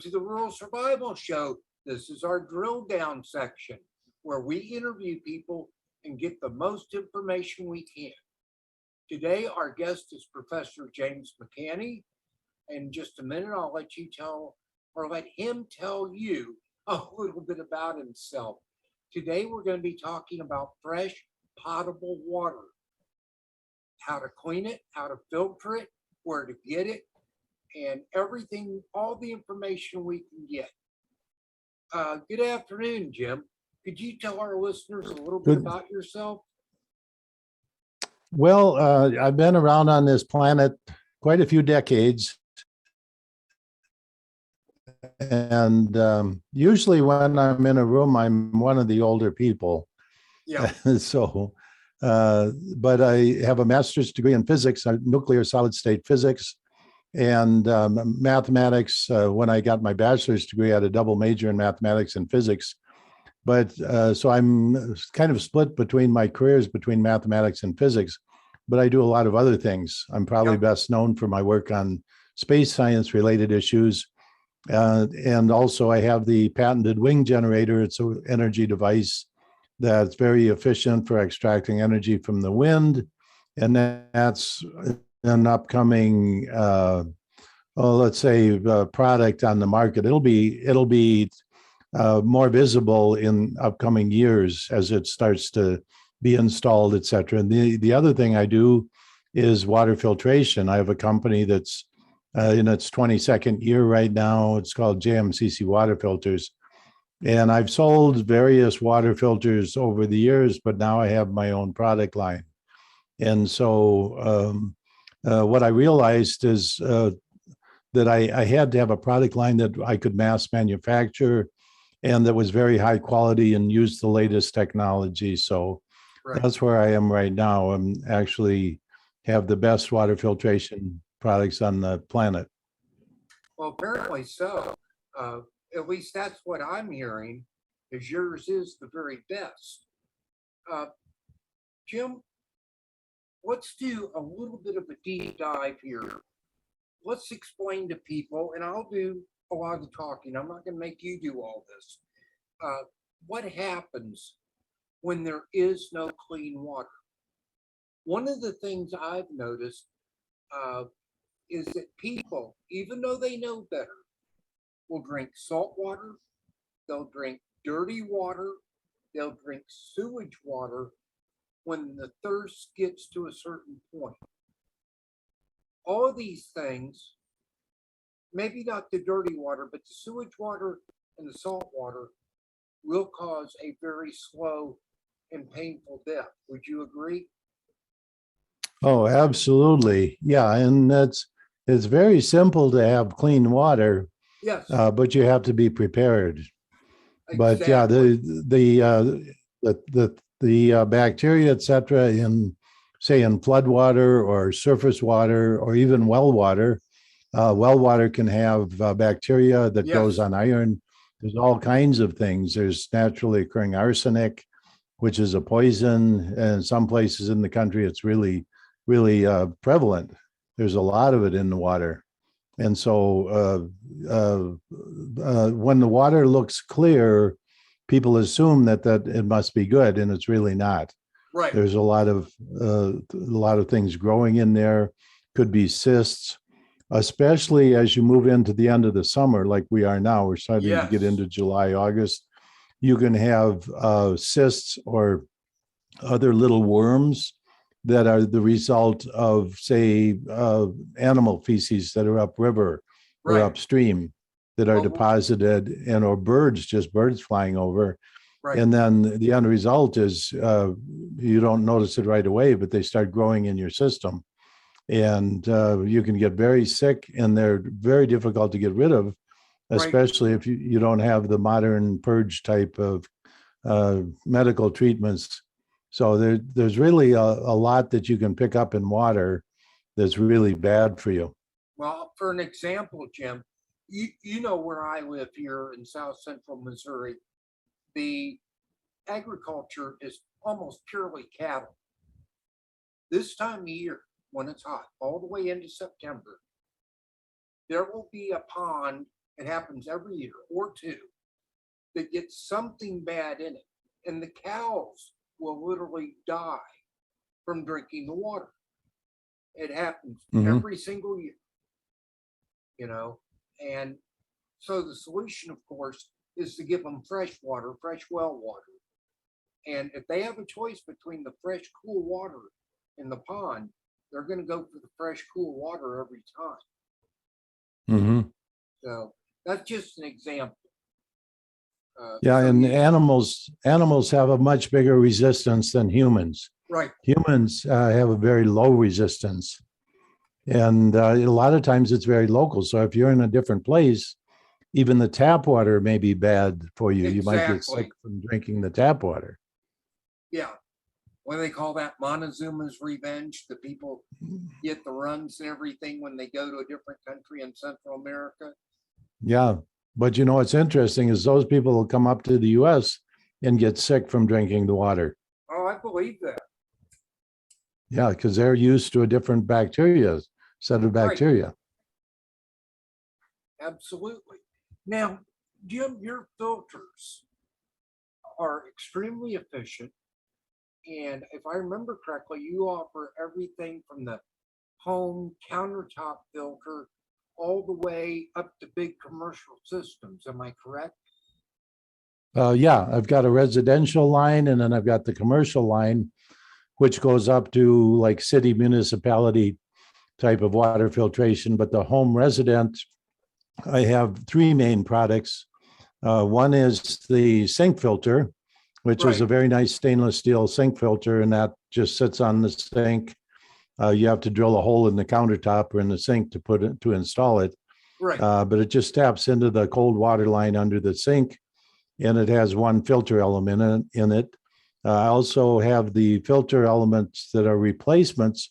to the Rural Survival Show. This is our drill down section where we interview people and get the most information we can. Today, our guest is Professor James McCanney. In just a minute, I'll let him tell you a little bit about himself. Today, we're going to be talking about fresh, potable water, how to clean it, how to filter it, where to get it, and everything, all the information we can get. Good afternoon, Jim. Could you tell our listeners a little bit about yourself? Well, I've been around on this planet quite a few decades. And usually when I'm in a room, I'm one of the older people. Yeah. But I have a master's degree in physics, nuclear solid state physics, and mathematics. When I got my bachelor's degree, I had a double major in mathematics and physics. But so I'm kind of split between my careers between mathematics and physics, but I do a lot of other things. I'm probably best known for my work on space science related issues. And also I have the patented wing generator. It's an energy device that's very efficient for extracting energy from the wind. And that's an upcoming, let's say, product on the market. It'll be more visible in upcoming years as it starts to be installed, et cetera. And the other thing I do is water filtration. I have a company that's in its 22nd year right now. It's called JMCC Water Filters. And I've sold various water filters over the years, but now I have my own product line. And so what I realized is that I had to have a product line that I could mass manufacture and that was very high quality and used the latest technology. So that's where I am right now. I'm actually have the best water filtration products on the planet. Well, apparently so. At least that's what I'm hearing, is yours is the very best. Jim, let's do a little bit of a deep dive here. Let's explain to people, and I'll do a lot of the talking. I'm not going to make you do all this. What happens when there is no clean water? One of the things I've noticed is that people, even though they know better, will drink salt water, they'll drink dirty water, they'll drink sewage water when the thirst gets to a certain point. All of these things, maybe not the dirty water, but the sewage water and the salt water will cause a very slow and painful death. Would you agree? Oh, absolutely. Yeah. And it's very simple to have clean water. Yes. But you have to be prepared. Exactly. But yeah, the bacteria, et cetera, in floodwater or surface water or even well water can have bacteria that grows on iron. There's all kinds of things. There's naturally occurring arsenic, which is a poison. And some places in the country, it's really, really prevalent. There's a lot of it in the water. And so when the water looks clear, people assume that it must be good, and it's really not. Right. There's a lot of things growing in there. Could be cysts, especially as you move into the end of the summer, like we are now. We're starting to get into July, August. You can have cysts or other little worms that are the result of, say, animal feces that are upriver or upstream that are deposited, or birds flying over. Right. And then the end result is you don't notice it right away, but they start growing in your system. And you can get very sick, and they're very difficult to get rid of, especially if you don't have the modern purge type of medical treatments. So there's really a lot that you can pick up in water that's really bad for you. Well, for an example, Jim, you know where I live here in South Central Missouri, the agriculture is almost purely cattle. This time of year, when it's hot, all the way into September, there will be a pond it happens every year or two, that gets something bad in it. And the cows will literally die from drinking the water. It happens every single year, and so the solution, of course, is to give them fresh water, fresh well water. And if they have a choice between the fresh, cool water in the pond, they're going to go for the fresh, cool water every time. So that's just an example. Yeah, and animals have a much bigger resistance than humans. Right. Humans have a very low resistance. And a lot of times it's very local. So if you're in a different place, even the tap water may be bad for you. You might get sick from drinking the tap water. Yeah. What do they call that? Montezuma's revenge. The people get the runs and everything when they go to a different country in Central America. Yeah. But what's interesting is those people will come up to the US and get sick from drinking the water. Oh, I believe that. Yeah, because they're used to a different set of bacteria. Right. Absolutely. Now, Jim, your filters are extremely efficient. And if I remember correctly, you offer everything from the home countertop filter all the way up to big commercial systems. Am I correct? Yeah, I've got a residential line, and then I've got the commercial line, which goes up to like city municipality type of water filtration. But the home resident, I have three main products. One is the sink filter, which is a very nice stainless steel sink filter, and that just sits on the sink. You have to drill a hole in the countertop or in the sink to install it. Right. But it just taps into the cold water line under the sink, and it has one filter element in it. I also have the filter elements that are replacements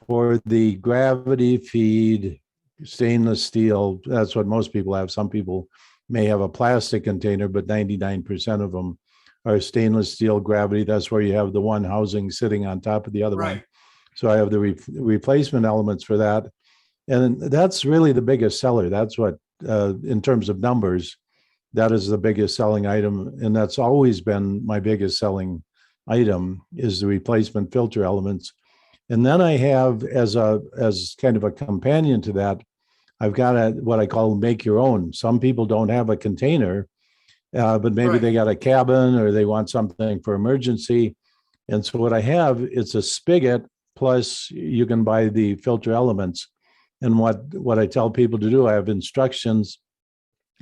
for the gravity feed stainless steel. That's what most people have. Some people may have a plastic container, but 99% of them are stainless steel gravity. That's where you have the one housing sitting on top of the other one. So I have the replacement elements for that. And that's really the biggest seller. That's what, in terms of numbers, that is the biggest selling item. And that's always been my biggest selling item, is the replacement filter elements. And then I have, as kind of a companion to that, I've got what I call make your own. Some people don't have a container, but maybe they got a cabin or they want something for emergency. And so what I have, it's a spigot, plus you can buy the filter elements. And what I tell people to do, I have instructions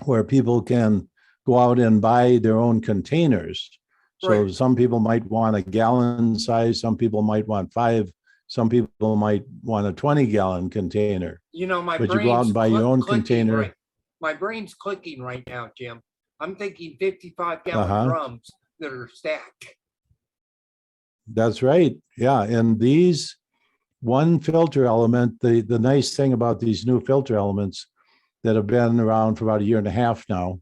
where people can go out and buy their own containers. So some people might want a gallon size, some people might want 5, some people might want a 20-gallon container. My but brain's you go out and buy your own container. Right. My brain's clicking right now, Jim. I'm thinking 55-gallon drums that are stacked. That's right. Yeah. And these one filter element, the nice thing about these new filter elements that have been around for about a year and a half now,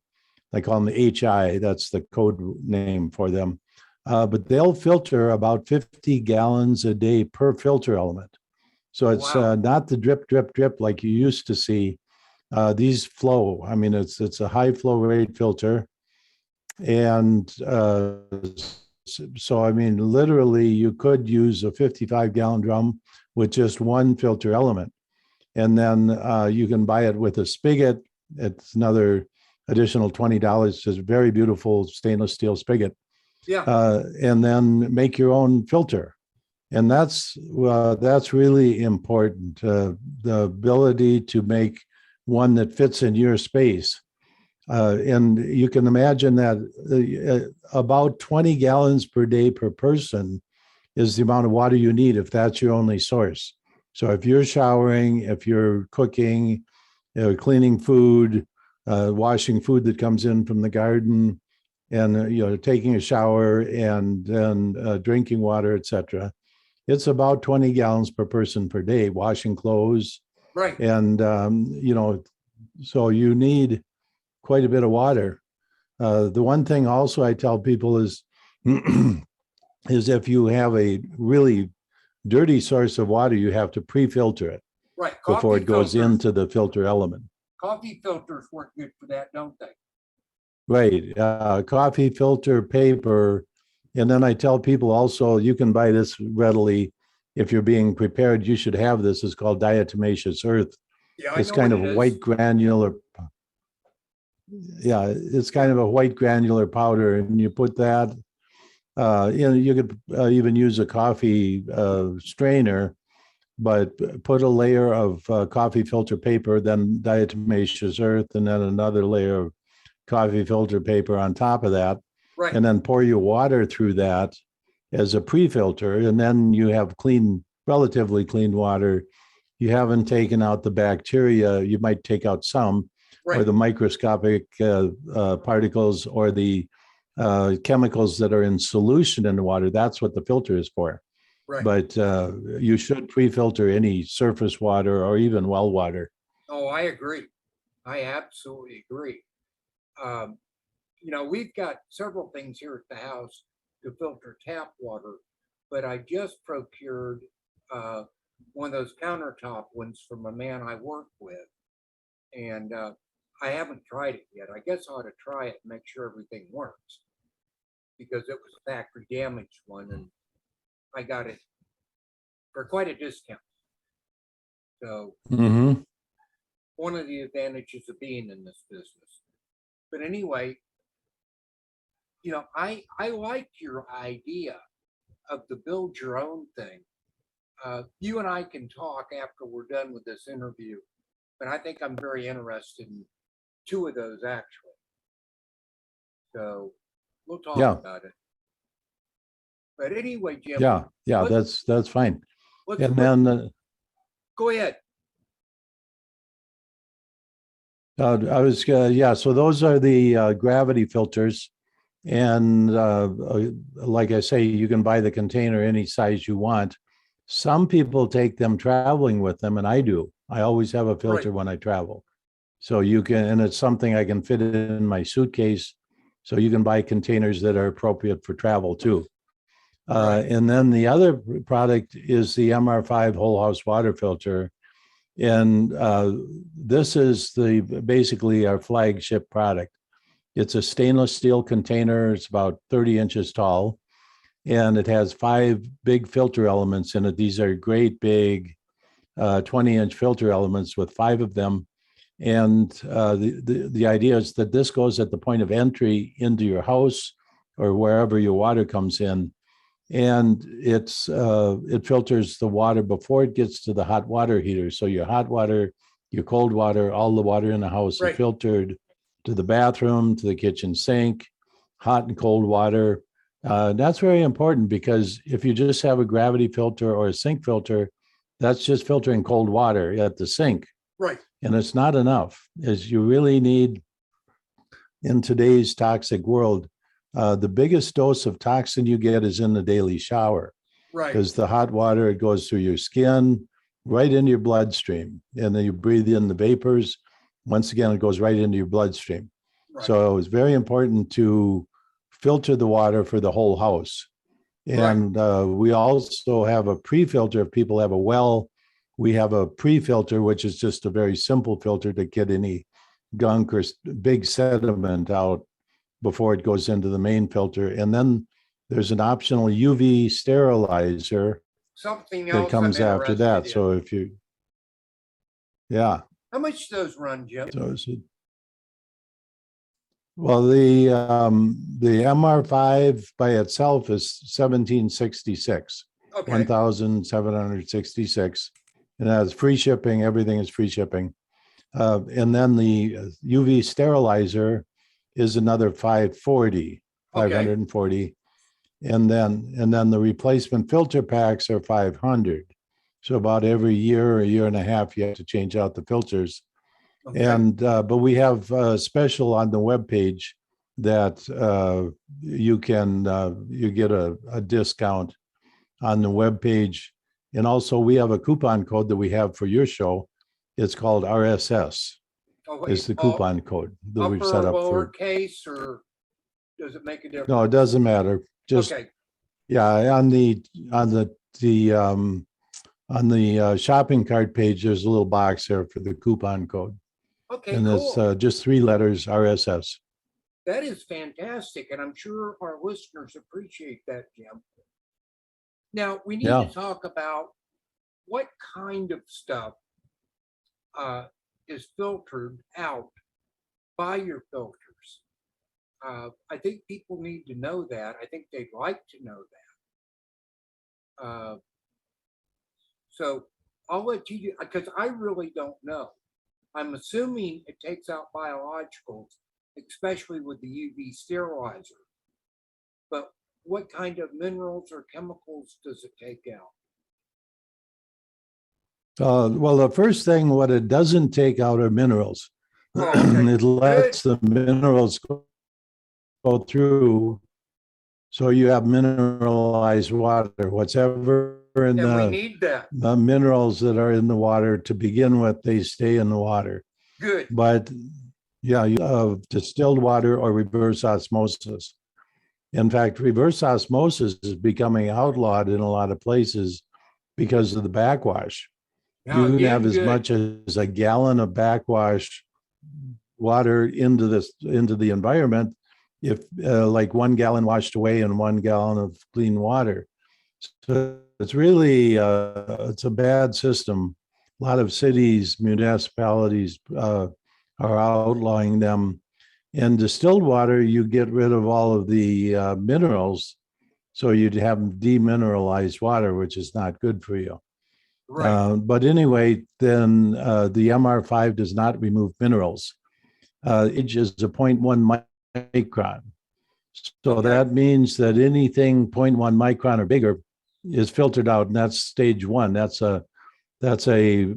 I call them the HI, that's the code name for them. But they'll filter about 50 gallons a day per filter element. So it's not the drip, drip, drip like you used to see. These flow. I mean, it's a high flow rate filter. And so, I mean, literally you could use a 55-gallon drum with just one filter element. And then you can buy it with a spigot. It's another additional $20. It's a very beautiful stainless steel spigot. Yeah. And then make your own filter. And that's really important. The ability to make one that fits in your space. And you can imagine that about 20 gallons per day per person is the amount of water you need if that's your only source. So if you're showering, if you're cooking, cleaning food, washing food that comes in from the garden, and taking a shower and then drinking water, etc., it's about 20 gallons per person per day, washing clothes. Right. And so you need quite a bit of water. The one thing also I tell people is is if you have a really dirty source of water, you have to pre-filter it before it goes into the filter element. Coffee filters work good for that, don't they? Right. Coffee filter paper. And then I tell people also, you can buy this readily. If you're being prepared, you should have this. It's called diatomaceous earth. Yeah, I It's know kind what of it a is. white granular. Yeah, it's kind of a white granular powder, and you put that. You could even use a coffee strainer, but put a layer of coffee filter paper, then diatomaceous earth, and then another layer of coffee filter paper on top of that, Right, and then pour your water through that as a pre-filter, and then you have clean, relatively clean water. You haven't taken out the bacteria. You might take out some, or right, the microscopic particles, or the chemicals that are in solution in the water. That's what the filter is for. right. But you should pre-filter any surface water or even well water. Oh, I agree. I absolutely agree. Um, we've got several things here at the house to filter tap water, but I just procured uh, one of those countertop ones from a man I work with, and I haven't tried it yet. I guess I ought to try it and make sure everything works because it was a factory damaged one, and I got it for quite a discount. So Mm-hmm. one of the advantages of being in this business. But anyway, I like your idea of the build your own thing. You and I can talk after we're done with this interview, but I think I'm very interested in two of those actually. So we'll talk Yeah. about it. But anyway, Jim, Yeah, let's that's fine. let's And put, then go ahead. I was, yeah, so those are the gravity filters. And like I say, you can buy the container any size you want. Some people take them traveling with them, and I do. I always have a filter Right. when I travel. So you can, and it's something I can fit in my suitcase. So you can buy containers that are appropriate for travel too. Right. And then the other product is the MR5 whole house water filter. And this is basically our flagship product. It's a stainless steel container. It's about 30 inches tall, and it has 5 big filter elements in it. These are great big 20-inch filter elements with 5 of them. And the idea is that this goes at the point of entry into your house or wherever your water comes in, and it filters the water before it gets to the hot water heater. So your hot water, your cold water, all the water in the house is Right. filtered to the bathroom, to the kitchen sink, hot and cold water. That's very important, because if you just have a gravity filter or a sink filter, that's just filtering cold water at the sink. Right. And it's not enough, as you really need, in today's toxic world, the biggest dose of toxin you get is in the daily shower, Right. because the hot water, it goes through your skin, right into your bloodstream, and then you breathe in the vapors. Once again, it goes right into your bloodstream. Right. So it's very important to filter the water for the whole house. And we also have a pre-filter. If people have a well, we have a pre-filter, which is just a very simple filter to get any gunk or big sediment out before it goes into the main filter. And then there's an optional UV sterilizer Something that else I'm comes after interested that. in. So if you, yeah. How much do those run, Jim? So well, the MR5 by itself is 1766, Okay. 1,766, and that's free shipping. Everything is free shipping. And then the UV sterilizer is another 540, Okay. 540. And then the replacement filter packs are 500. So about every year or a year and a half, you have to change out the filters. Okay. And but we have a special on the webpage that you get a discount on the webpage. And also we have a coupon code that we have for your show. It's called RSS. Oh, Is the coupon code that we've upper set or up for. lowercase, or does it make a difference? No, it doesn't matter. Just Okay. yeah, on the shopping cart page, there's a little box there for the coupon code. Okay, And it's cool. just 3 letters, RSS. That is fantastic, and I'm sure our listeners appreciate that, Jim. Now, we need to Yeah. talk about what kind of stuff is filtered out by your filters. I think people need to know that. I think they'd like to know that. So I'll let you do, because I really don't know. I'm assuming it takes out biologicals, especially with the UV sterilizer. But what kind of minerals or chemicals does it take out? Well, the first thing, what it doesn't take out are minerals. Oh, okay. It lets the minerals go through, so you have mineralized water. Whatever in And we need that. the minerals that are in the water to begin with, they stay in the water. Good. But yeah, you have distilled water or reverse osmosis. In fact, reverse osmosis is becoming outlawed in a lot of places because of the backwash. Now, You can have again, as good. much as a gallon of backwash water into the environment if like 1 gallon washed away and 1 gallon of clean water. So it's really it's a bad system. A lot of cities, municipalities are outlawing them. In distilled water, you get rid of all of the minerals, so you'd have demineralized water, which is not good for you. Right. But anyway, then the MR5 does not remove minerals. It is a 0.1 micron. So Okay. that means that anything 0.1 micron or bigger is filtered out, and that's stage 1. That's a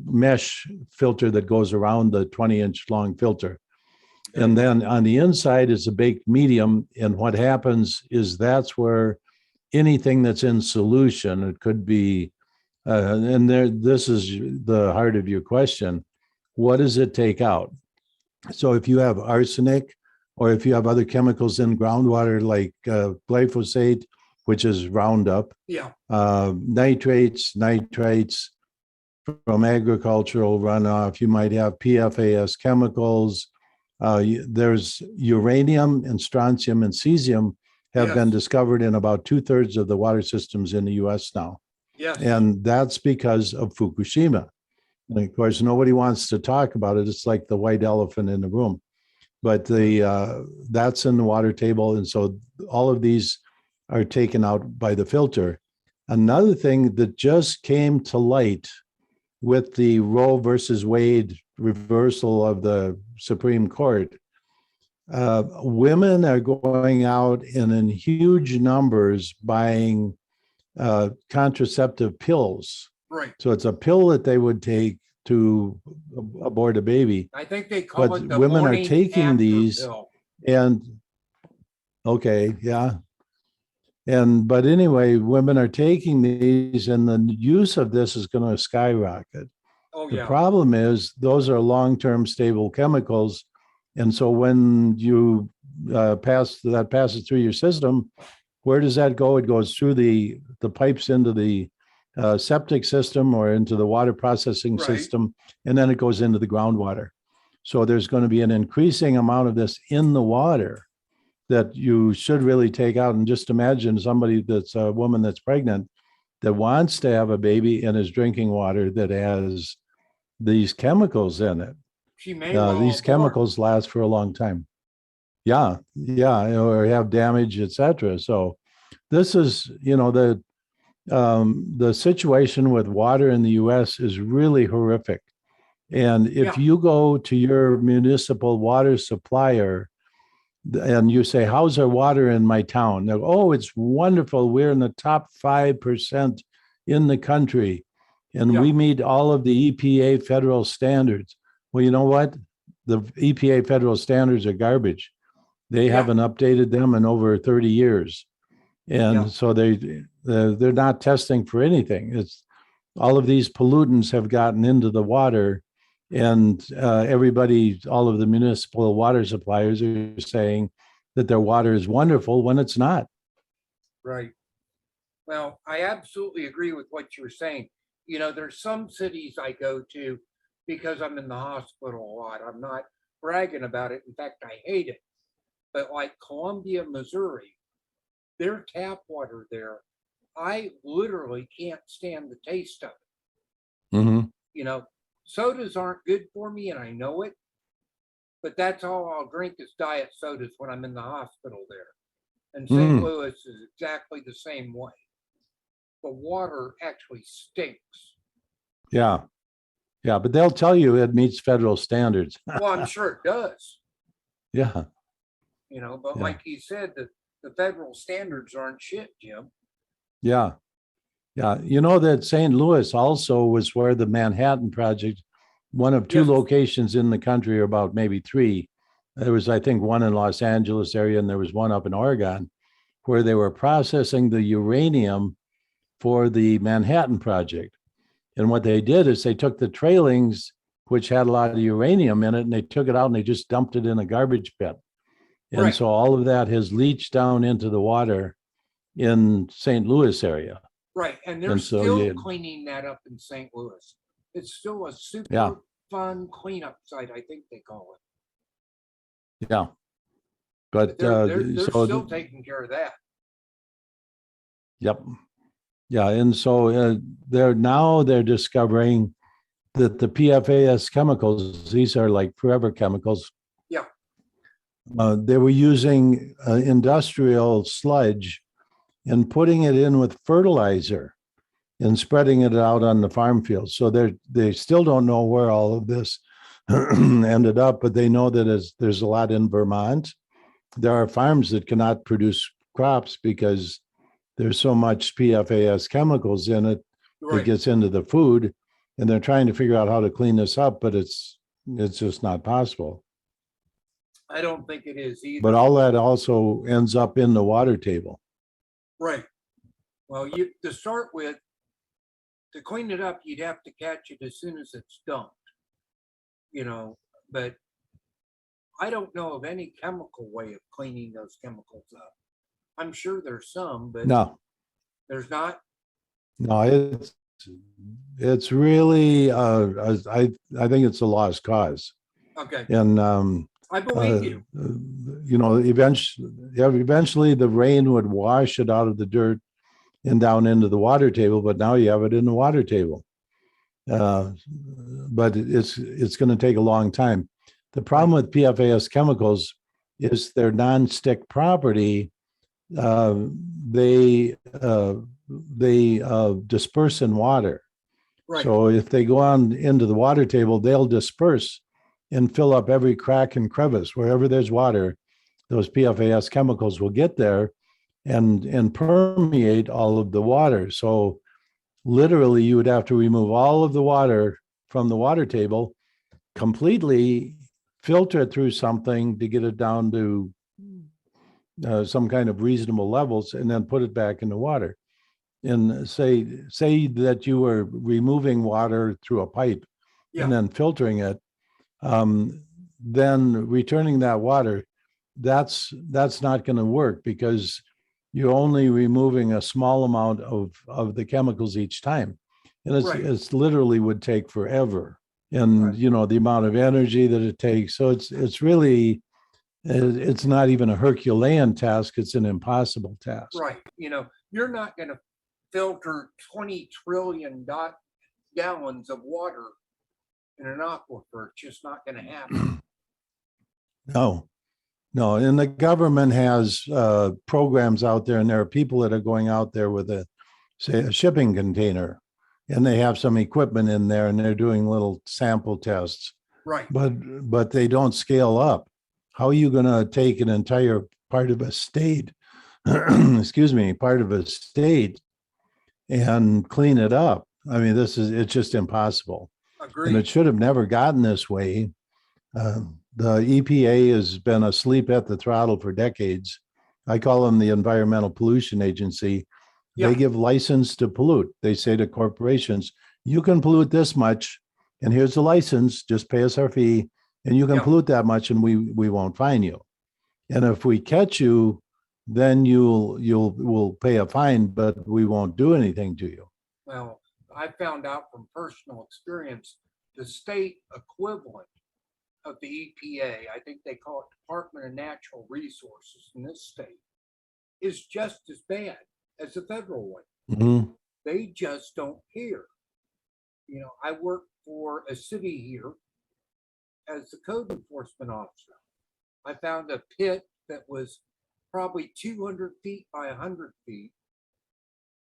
mesh filter that goes around the 20-inch long filter. And then on the inside is a baked medium. And what happens is that's where anything that's in solution, it could be, and there, this is the heart of your question. What does it take out? So if you have arsenic, or if you have other chemicals in groundwater like glyphosate, which is Roundup, Yeah. nitrates from agricultural runoff, you might have PFAS chemicals. There's uranium and strontium and cesium have been discovered in about 2/3 of the water systems in the US now. Yes. And that's because of Fukushima. And of course, nobody wants to talk about it. It's like the white elephant in the room. But that's in the water table. And so all of these are taken out by the filter. Another thing that just came to light with the Roe versus Wade reversal of the Supreme Court, women are going out in huge numbers buying contraceptive pills. Right. So it's a pill that they would take to abort a baby. I think they call But it the women are morning taking after these, pill. and okay, yeah. But anyway, women are taking these, and the use of this is going to skyrocket. Oh, The yeah. problem is those are long-term stable chemicals. And so when you passes through your system, where does that go? It goes through the pipes into the septic system or into the water processing Right. system, and then it goes into the groundwater. So there's going to be an increasing amount of this in the water that you should really take out. And just imagine somebody that's a woman that's pregnant that wants to have a baby and is drinking water that has these chemicals in it. She may well These abort. chemicals last for a long time. Yeah, or have damage, etc. So this is, the situation with water in the U.S. is really horrific. And if you go to your municipal water supplier and you say, how's our water in my town? They'll, oh, it's wonderful. We're in the top 5% in the country. And we meet all of the EPA federal standards. Well, you know what? The EPA federal standards are garbage. They haven't updated them in over 30 years. And so they're not testing for anything. It's all of these pollutants have gotten into the water, and everybody, all of the municipal water suppliers are saying that their water is wonderful when it's not. Right. Well, I absolutely agree with what you're saying. There's some cities I go to because I'm in the hospital a lot. I'm not bragging about it. In fact, I hate it. But like Columbia, Missouri, their tap water there, I literally can't stand the taste of it. Mm-hmm. You know, sodas aren't good for me, and I know it. But that's all I'll drink is diet sodas when I'm in the hospital there. And St. Mm. Louis is exactly the same way. The water actually stinks. Yeah. Yeah. But they'll tell you it meets federal standards. Well, I'm sure it does, Yeah. you know, but Yeah. like you said, the federal standards aren't shit, Jim. Yeah. Yeah. You know that St. Louis also was where the Manhattan Project, one of two Yes. locations in the country, or about maybe three. There was, I think, one in Los Angeles area, and there was one up in Oregon, where they were processing the uranium for the Manhattan Project. And what they did is they took the trailings, which had a lot of uranium in it, and they took it out and they just dumped it in a garbage pit. And Right. so all of that has leached down into the water in St. Louis area. Right. And they're And so still you, cleaning that up in St. Louis. It's still a super yeah, fun cleanup site, I think they call it. yeah. But But they're so still taking care of that. yep, yeah. And so they're discovering that the PFAS chemicals, these are like forever chemicals. Yeah. They were using industrial sludge and putting it in with fertilizer and spreading it out on the farm fields. So they still don't know where all of this ended up, but they know that there's a lot in Vermont. There are farms that cannot produce crops because there's so much PFAS chemicals in it that Right. gets into the food, and they're trying to figure out how to clean this up, but it's just not possible. I don't think it is either. But all that also ends up in the water table. Right. Well, you to start with, to clean it up, you'd have to catch it as soon as it's dumped. You know, but I don't know of any chemical way of cleaning those chemicals up. I'm sure there's some, but No, there's not. no, it's really I think it's a lost cause. Okay. And I believe you. you know, eventually the rain would wash it out of the dirt and down into the water table, but now you have it in the water table. But it's going to take a long time. The problem with PFAS chemicals is they're non-stick property. They disperse in water. Right. So if they go on into the water table, they'll disperse and fill up every crack and crevice. Wherever there's water, those PFAS chemicals will get there and permeate all of the water. So literally you would have to remove all of the water from the water table, completely filter it through something to get it down to some kind of reasonable levels, and then put it back in the water. And say that you were removing water through a pipe and then filtering it, then returning that water, that's not going to work because you're only removing a small amount of the chemicals each time. And it's literally would take forever. And, you know, the amount of energy that it takes. So it's really, it's not even a Herculean task. It's an impossible task. Right. You know, you're not going to filter 20 trillion gallons of water in an aquifer. It's just not going to happen. No. And the government has programs out there, and there are people that are going out there with a shipping container, and they have some equipment in there, and they're doing little sample tests. Right. But they don't scale up. How are you going to take an entire part of a state, excuse me, part of a state and clean it up? I mean, it's just impossible. Agreed. And it should have never gotten this way. The EPA has been asleep at the throttle for decades. I call them the Environmental Pollution Agency. Yeah. They give license to pollute. They say to corporations, you can pollute this much, and here's the license, just pay us our fee, and you can pollute that much, and we won't fine you. And if we catch you, then we'll pay a fine, but we won't do anything to you. Well, I found out from personal experience, the state equivalent of the EPA, I think they call it Department of Natural Resources in this state, is just as bad as the federal one. Mhm. They just don't care. You know, I work for a city here as the code enforcement officer. I found a pit that was probably 200 feet by 100 feet.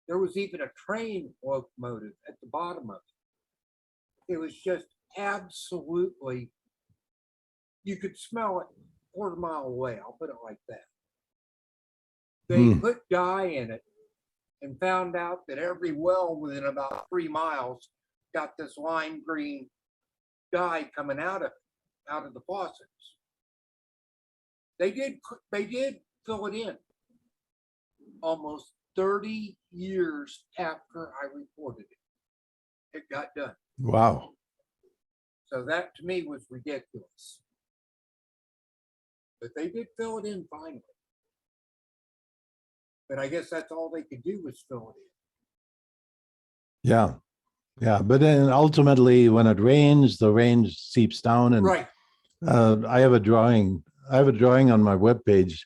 There was even a train locomotive at the bottom of it. It was just absolutely, you could smell it a quarter mile away. I'll put it like that. They Hmm. put dye in it and found out that every well within about 3 miles got this lime green dye coming out of the faucets. They did fill it in almost 30 years after I reported it. It got done. Wow. So that to me was ridiculous. But they did fill it in finally. But I guess that's all they could do was fill it Yeah. Yeah. But then ultimately, when it rains, the rain seeps down. in. And Right. I have a drawing. I have a drawing on my webpage.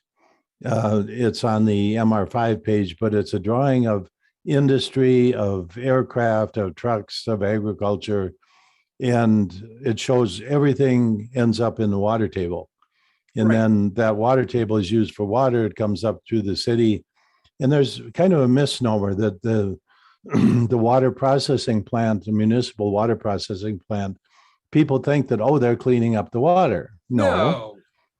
It's on the MR5 page, but it's a drawing of industry, of aircraft, of trucks, of agriculture. And it shows everything ends up in the water table. And Right. then that water table is used for water. It comes up through the city. And there's kind of a misnomer that the the water processing plant, the municipal water processing plant, people think that, oh, they're cleaning up the water. No.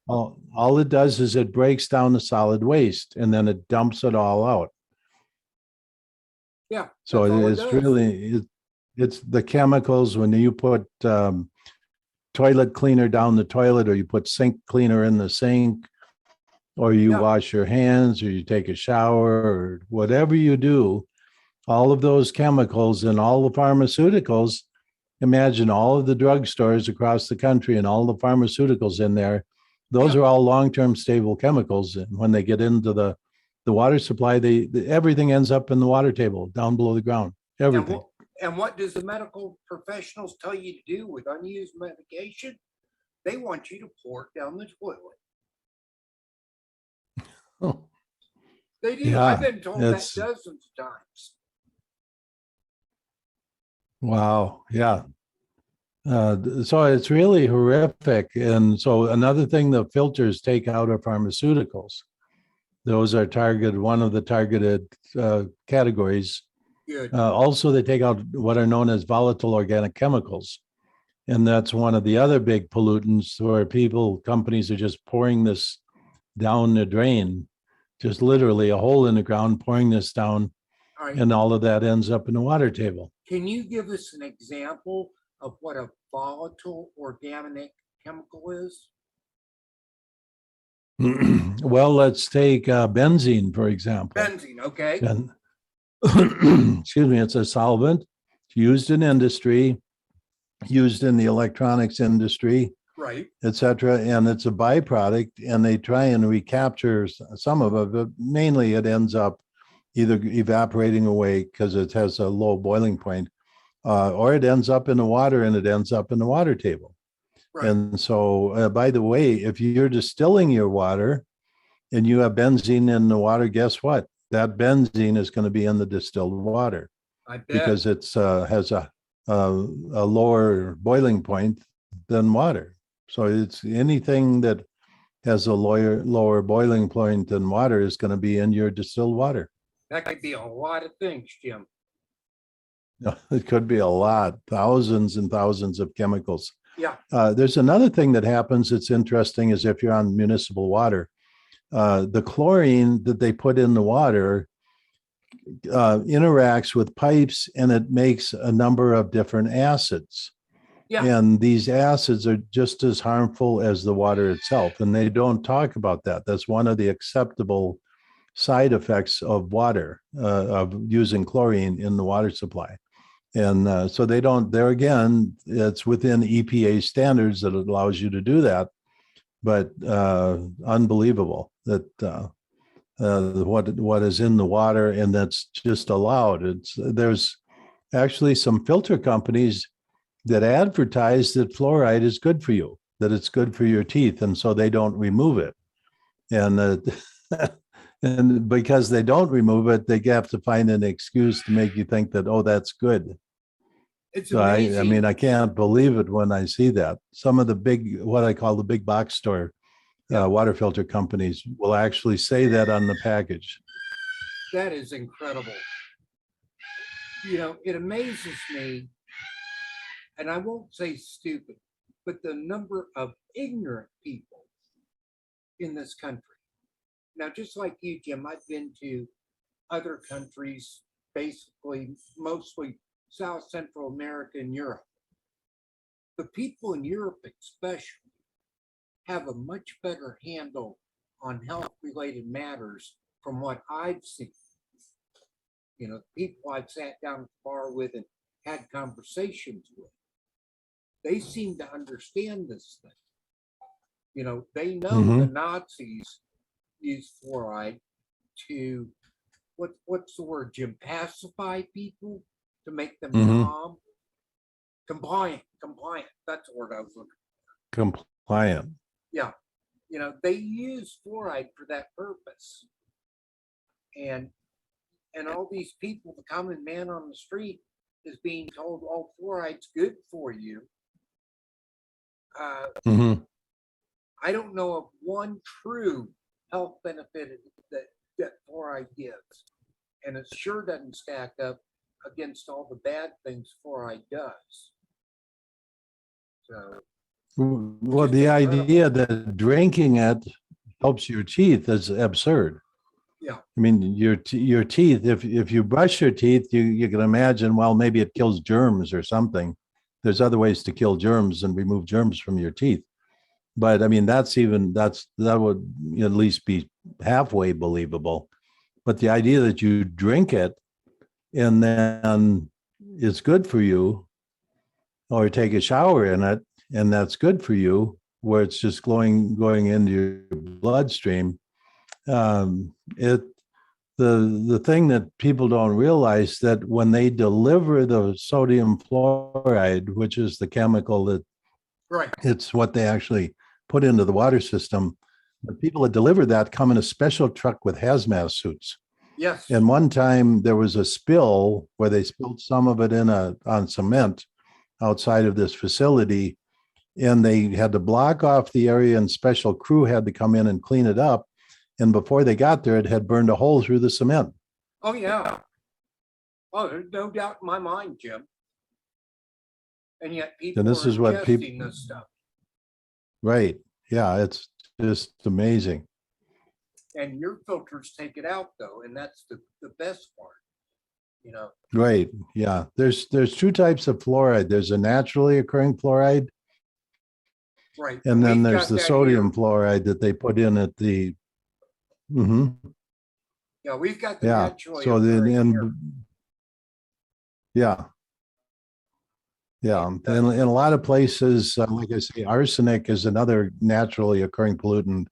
All it does is it breaks down the solid waste and then it dumps it all out. Yeah. So that's all it it's does. really, it's the chemicals when you put toilet cleaner down the toilet, or you put sink cleaner in the sink, or you Yeah. wash your hands, or you take a shower, or whatever you do, all of those chemicals and all the pharmaceuticals. Imagine all of the drugstores across the country and all the pharmaceuticals in there. Those Yeah. are all long-term stable chemicals. And when they get into the water supply, everything ends up in the water table down below the ground. Everything. And what does the medical professionals tell you to do with unused medication? They want you to pour it down the toilet. Oh, They do. yeah, I've been told that it's dozens of times. wow. Yeah. So it's really horrific. And so another thing the filters take out are pharmaceuticals. Those are one of the targeted categories. Good. Also, they take out what are known as volatile organic chemicals. And that's one of the other big pollutants where companies are just pouring this down the drain, just literally a hole in the ground, pouring this down, All right. and all of that ends up in the water table. Can you give us an example of what a volatile organic chemical is? Well, let's take benzene, for example. Benzene, okay. And excuse me, it's a solvent used in industry, used in the electronics industry, Right. etc. And it's a byproduct, and they try and recapture some of it, but mainly it ends up either evaporating away because it has a low boiling point, or it ends up in the water and it ends up in the water table. Right. And so, by the way, if you're distilling your water and you have benzene in the water, guess what? That benzene is going to be in the distilled water I bet. because it's has a lower boiling point than water. So it's anything that has a lower boiling point than water is going to be in your distilled water. That could be a lot of things, Jim. It could be a lot, thousands and thousands of chemicals. Yeah. There's another thing that happens that's interesting is if you're on municipal water, the chlorine that they put in the water interacts with pipes and it makes a number of different acids. Yeah. And these acids are just as harmful as the water itself. And they don't talk about that. That's one of the acceptable side effects of water, of using chlorine in the water supply. And so they don't, there again, it's within EPA standards that it allows you to do that. But unbelievable that what is in the water, and that's just allowed. There's actually some filter companies that advertise that fluoride is good for you, that it's good for your teeth, and so they don't remove it. And and because they don't remove it, they have to find an excuse to make you think that, oh, that's good. It's So I amazing. mean, I can't believe it when I see that. Some of the big, what I call the big box store water filter companies will actually say that on the package. That is incredible. You know, it amazes me, and I won't say stupid, but the number of ignorant people in this country. Now, just like you, Jim, I've been to other countries, basically mostly South Central America and Europe. The people in Europe, especially, have a much better handle on health related matters from what I've seen. You know, people I've sat down at the bar with and had conversations with, they seem to understand this thing. You know, they know the Nazis used fluoride to, what's the word, Jim? Pacify people, to make them calm. Compliant. That's the word I was looking for. Compliant. Yeah. You know, they use fluoride for that purpose. And all these people, the common man on the street is being told, oh, fluoride's good for you. I don't know of one true health benefit that fluoride gives. And it sure doesn't stack up against all the bad things fluoride does. So, well, the idea that drinking it helps your teeth is absurd. Yeah. I mean, your teeth, if you brush your teeth, you can imagine, well, maybe it kills germs or something. There's other ways to kill germs and remove germs from your teeth. But I mean, that would at least be halfway believable. But the idea that you drink it and then it's good for you, or take a shower in it and that's good for you, where it's just going into your bloodstream. The thing that people don't realize, that when they deliver the sodium fluoride, which is the chemical that it's what they actually put into the water system, the people that deliver that come in a special truck with hazmat suits. Yes. And one time there was a spill where they spilled some of it on cement outside of this facility, and they had to block off the area, and special crew had to come in and clean it up. And before they got there, it had burned a hole through the cement. Oh, yeah. Oh, there's no doubt in my mind, Jim. And yet people And this are is what ingesting this stuff. Right. Yeah, it's just amazing. And your filters take it out, though, and that's the best part. You know. Right. Yeah. There's two types of fluoride. There's a naturally occurring fluoride. Right. And then there's the sodium fluoride that they put in at the. Yeah, we've got the naturally so occurring here. Yeah. And in a lot of places, like I say, arsenic is another naturally occurring pollutant.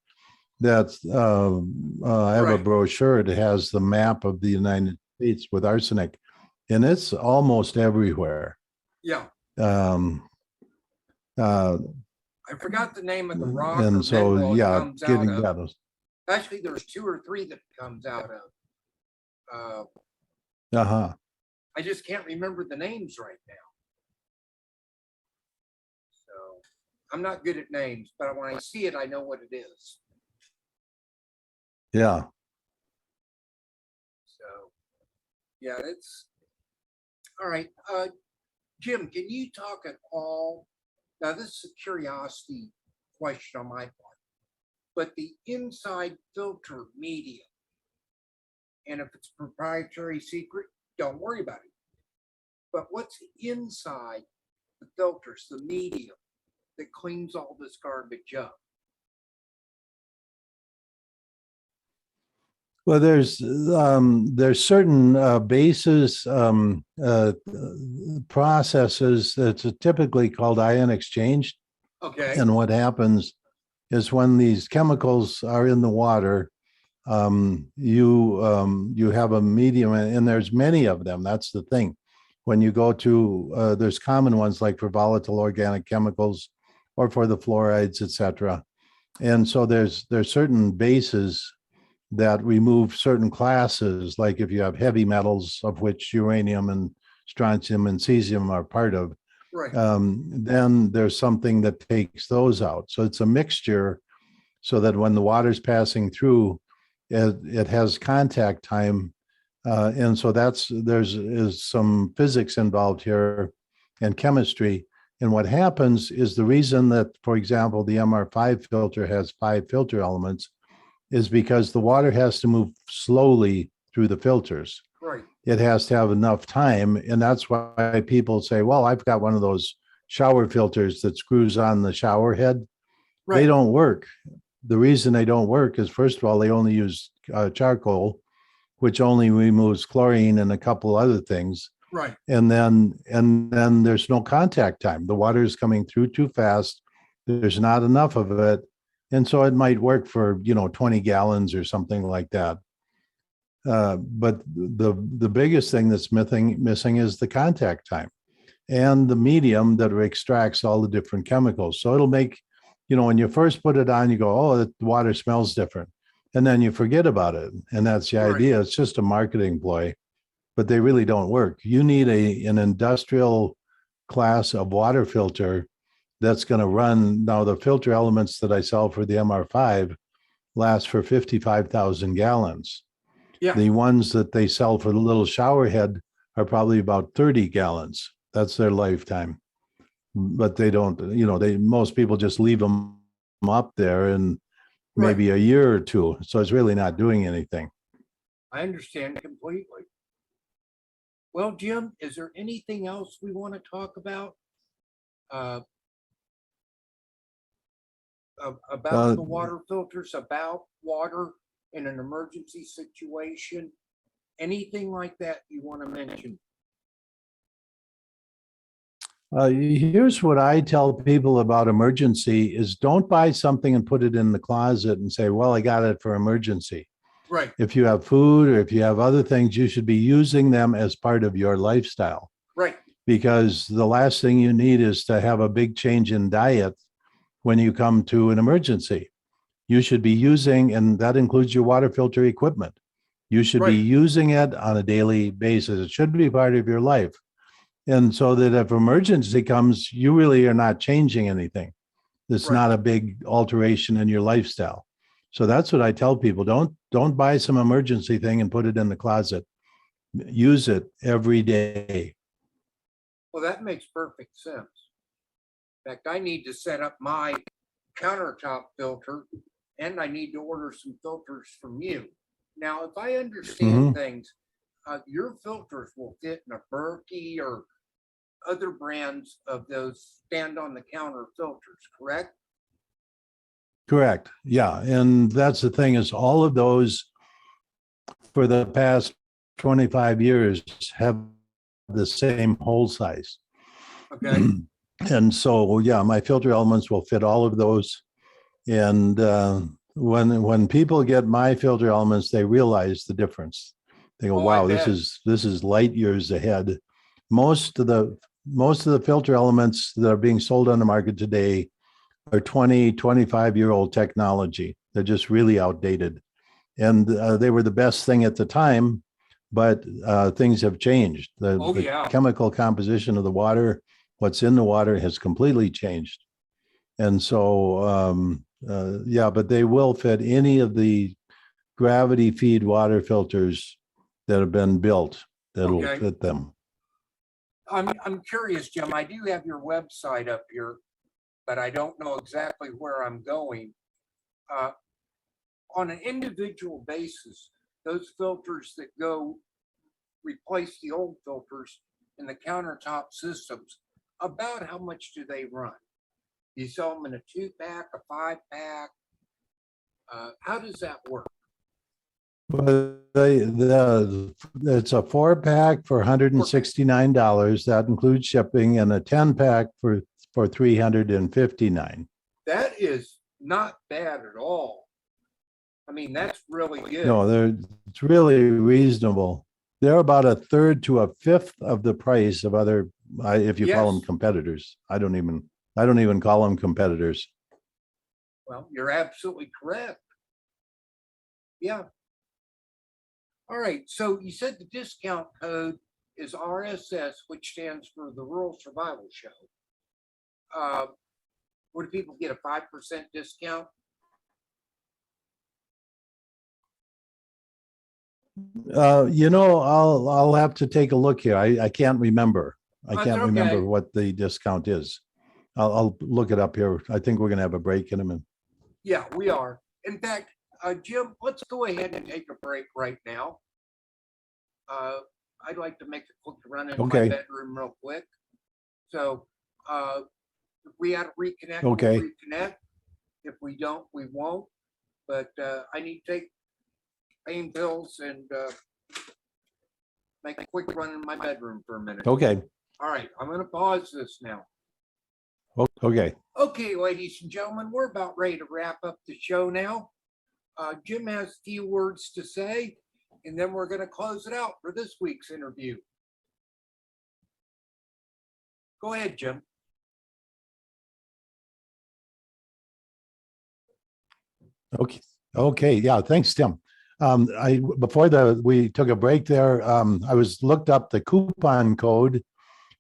That's I have a brochure that has the map of the United States with arsenic, and it's almost everywhere. Yeah. I forgot the name of the rock. And so, yeah, getting that. Actually, there's 2 or 3 that comes out of. I just can't remember the names right now. So I'm not good at names, but when I see it, I know what it is. Yeah. So, yeah, it's all right. Jim, can you talk at all? Now, this is a curiosity question on my part, but the inside filter medium, and if it's a proprietary secret, don't worry about it. But what's inside the filters, the medium that cleans all this garbage up? Well, there's certain bases processes that's typically called ion exchange. Okay. And what happens is when these chemicals are in the water, you have a medium, and there's many of them. That's the thing. when you go to, there's common ones like for volatile organic chemicals or for the fluorides, et cetera. And so there's certain bases that remove certain classes, like if you have heavy metals, of which uranium and strontium and cesium are part of, Right. then there's something that takes those out. So it's a mixture so that when the water's passing through, it has contact time. And so there's some physics involved here and chemistry. And what happens is the reason that, for example, the MR5 filter has 5 filter elements is because the water has to move slowly through the filters. Right. It has to have enough time. And that's why people say, well, I've got one of those shower filters that screws on the shower head. Right. They don't work. The reason they don't work is, first of all, they only use charcoal, which only removes chlorine and a couple other things. Right. And then there's no contact time. The water is coming through too fast. There's not enough of it. And so it might work for, 20 gallons or something like that. But the biggest thing that's missing is the contact time and the medium that extracts all the different chemicals. So it'll make, when you first put it on, you go, oh, the water smells different. And then you forget about it. And that's the idea. It's just a marketing ploy, but they really don't work. You need an industrial class of water filter that's going to run. Now, the filter elements that I sell for the MR5 last for 55,000 gallons. Yeah. The ones that they sell for the little shower head are probably about 30 gallons. That's their lifetime. But they don't, most people just leave them up there and maybe a year or two. So it's really not doing anything. I understand completely. Well, Jim, is there anything else we want to talk about? About the water filters, about water in an emergency situation? Anything like that you want to mention? Here's what I tell people about emergency is don't buy something and put it in the closet and say, well, I got it for emergency. Right. If you have food or if you have other things, you should be using them as part of your lifestyle. Right. Because the last thing you need is to have a big change in diet when you come to an emergency. You should be using, and that includes your water filter equipment. You should be using it on a daily basis. It should be part of your life. And so that if emergency comes, you really are not changing anything. It's not a big alteration in your lifestyle. So that's what I tell people. Don't buy some emergency thing and put it in the closet. Use it every day. Well, that makes perfect sense. In fact, I need to set up my countertop filter and I need to order some filters from you. Now, if I understand things, your filters will fit in a Berkey or other brands of those stand on the counter filters, correct? Correct. Yeah. And that's the thing is all of those for the past 25 years have the same hole size. Okay. And so, yeah, my filter elements will fit all of those. And when people get my filter elements, they realize the difference. They go, wow, this is light years ahead. Most of the filter elements that are being sold on the market today are 20, 25-year-old technology. They're just really outdated. And they were the best thing at the time, but things have changed. The chemical composition of the water, what's in the water has completely changed. And so, but they will fit any of the gravity feed water filters that have been built that will fit them. I'm curious, Jim. I do have your website up here, but I don't know exactly where I'm going. On an individual basis, those filters that go replace the old filters in the countertop systems, about how much do they run? You sell them in a 2-pack, a 5-pack? How does that work? Well, it's a 4-pack for $169. That includes shipping, and a 10-pack for $359. That is not bad at all. I mean, that's really good. No, it's really reasonable. They're about a third to a fifth of the price of other, if you call them Yes. competitors. I don't even call them competitors. Well, you're absolutely correct. Yeah. All right. So you said the discount code is RSS, which stands for the Rural Survival Show. Would people get a 5% discount? I'll have to take a look here. I can't remember. I That's can't okay. remember what the discount is. I'll look it up here. I think we're gonna have a break in a minute. Yeah, we are. In fact, Jim, let's go ahead and take a break right now. I'd like to make a quick run into my Okay. bedroom real quick. So if we had to reconnect, Okay. we'll reconnect. If we don't, we won't. But I need to take pain pills and make a quick run in my bedroom for a minute. Okay. All right, I'm going to pause this now. Okay. Okay, ladies and gentlemen, we're about ready to wrap up the show now. Jim has a few words to say, and then we're going to close it out for this week's interview. Go ahead, Jim. Okay. Okay. Yeah. Thanks, Tim. Before we took a break there, I looked up the coupon code,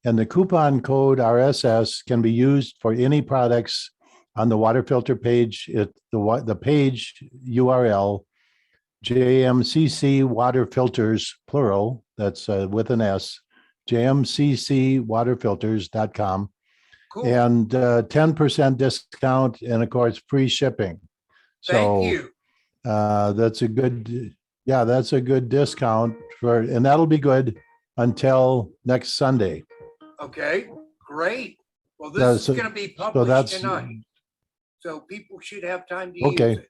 and the coupon code RSS can be used for any products on the water filter page. The page URL, JMCC Water Filters, plural, that's with an S, jmccwaterfilters.com. Cool. And 10% discount, and of course, free shipping. Thank you. That's a good discount and that'll be good until next Sunday. Okay, great. Well, this is going to be published tonight, so people should have time to use it.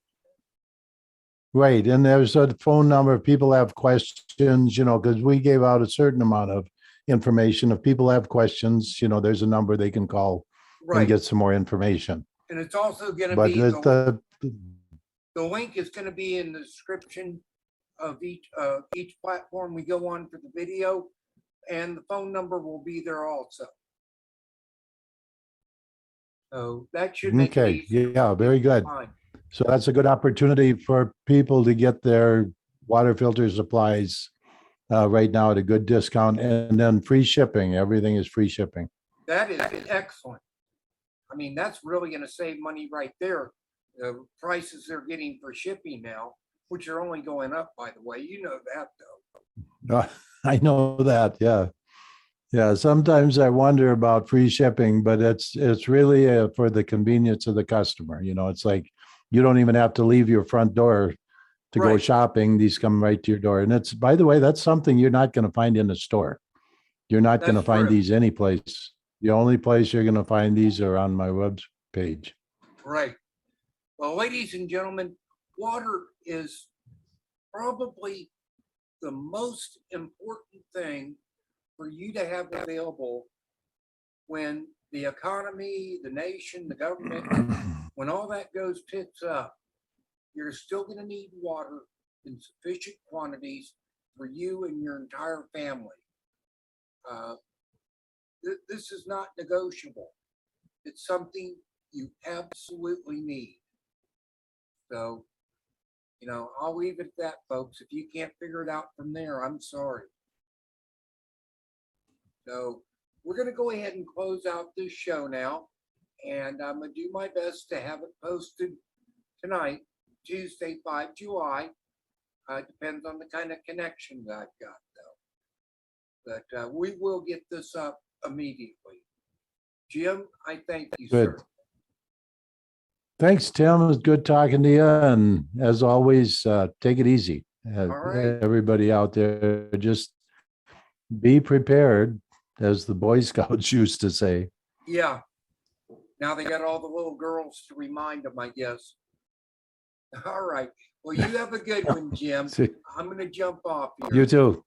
Right, and there's a phone number if people have questions, because we gave out a certain amount of information. If people have questions, there's a number they can call and get some more information. And it's also going to be the link is going to be in the description of each platform we go on for the video, and the phone number will be there also. So that should make it easy. Yeah, very good. So that's a good opportunity for people to get their water filter supplies right now at a good discount, and then free shipping. Everything is free shipping. That is excellent. I mean, that's really going to save money right there. The prices they're getting for shipping now, which are only going up, by the way, you know that though. I know that. Yeah. Yeah. Sometimes I wonder about free shipping, but it's really for the convenience of the customer. It's like you don't even have to leave your front door to go shopping. These come right to your door. And it's, by the way, that's something you're not going to find in a store. You're not going to find these anyplace. The only place you're going to find these are on my web page. Right. Well, ladies and gentlemen, water is probably the most important thing for you to have available when the economy, the nation, the government, when all that goes tits up. You're still going to need water in sufficient quantities for you and your entire family. This is not negotiable. It's something you absolutely need. So, I'll leave it at that, folks. If you can't figure it out from there, I'm sorry. So we're going to go ahead and close out this show now. And I'm going to do my best to have it posted tonight, Tuesday, 5 July. Depends on the kind of connections I've got, though. But we will get this up immediately. Jim, I thank you, sir. Thanks, Tim. It was good talking to you. And as always, take it easy. All right. Everybody out there, just be prepared, as the Boy Scouts used to say. Yeah. Now they got all the little girls to remind them, I guess. All right. Well, you have a good one, Jim. I'm going to jump off here. You too.